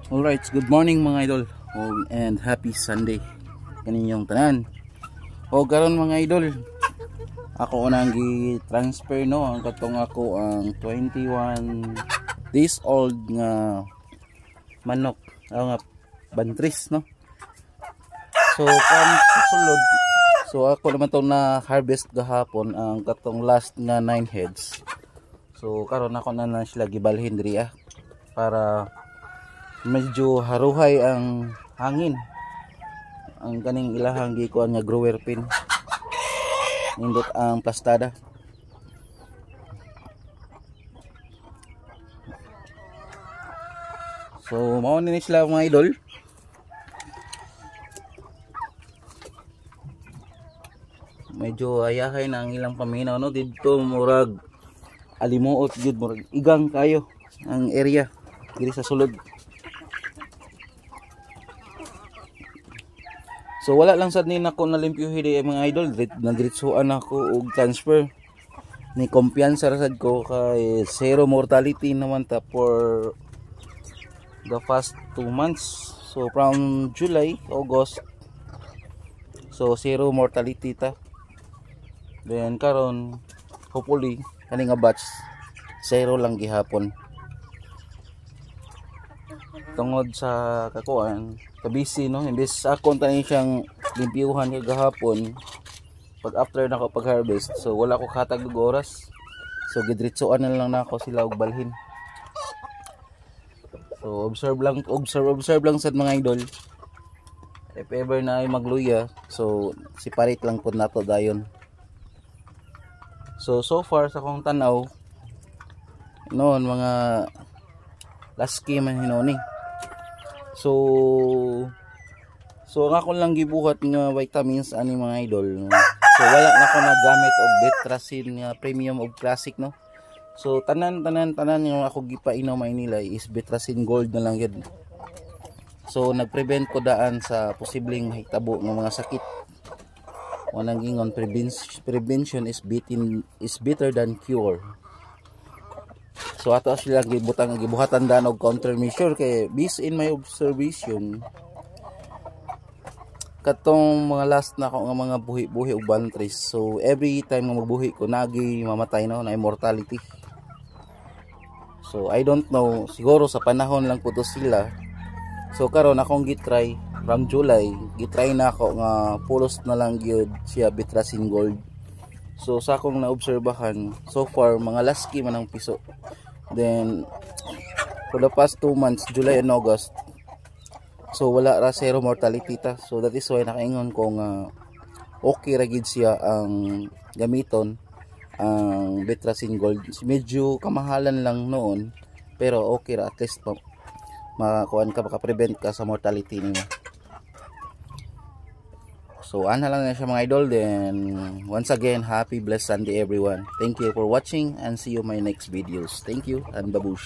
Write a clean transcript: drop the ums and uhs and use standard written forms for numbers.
Alright, good morning mga idol and happy Sunday kaninyong tanan. Karon mga idol, ako unang gi-transfer no ang katong ako ang 21 days old nga manok nga bantris no. So from susulod, so ako naman to na harvest gahapon ang katong last nga 9 heads. So karon ako na sila gibalhin diri para medyo haruhay ang hangin ang kaning ilahang gikuan nga grower pin nindot ang plastada. So mao ni sila mga idol. Medyo ayahay na ang ilang paminaw no didto, murag alimuot gud, murag igang kayo ang area diri sa sulod. So wala lang sad ni nako nalimpyuhi di mga idol, nadiretsuan ako og transfer. Ni kumpiyansa ra sad ko kay zero mortality naman ta for the past 2 months. So from July, August, so zero mortality ta. Then karon hopefully kani nga batch zero lang gihapon. Tungod sa kakuan kabisi no, imbes akong tanin siyang limpyuhan kagahapon pag after nako pag harvest, so wala ko katag og oras, so gidritsoan na lang nako sila og balhin. So observe lang sad mga idol, if ever na ay magluya, so separate lang pud nato dayon. So far sa akong tanaw noon mga lasky man hinoni. So ang ako lang gibuhat nga vitamins ani mga idol. So wala na ko nagamit og Betracin nga premium og classic no. So tanan yung ako gipainom ay nila is Betracin Gold na lang yun. So nagprevent ko daan sa posibleng mahitabo ng mga sakit. Wanang gingon, prevention is better than cure. So ato sila gibuhatan daan og countermeasure kay based in my observation katong mga last na ko nga mga buhi og bantris, so every time nga magbuhi ko nagi mamatay no, na immortality. So I don't know, siguro sa panahon lang po to sila. So karon akong gitry from July, gitry na ako nga pulos na lang gyud siya Betracin Gold. So sa akong naobserbahan so far mga lasky man ang piso. Then for the past 2 months, July and August, so wala ra zero mortality ta. So that is why nakaingon ko nga okay ra gid siya ang gamiton ang Betracin Gold. Medyo kamahalan lang noon pero okay ra, at least makakuan ka, maka-prevent ka sa mortality niya. So ana lang na siya mga idol. Then once again, happy blessed Sunday everyone. Thank you for watching and see you in my next videos. Thank you and babush.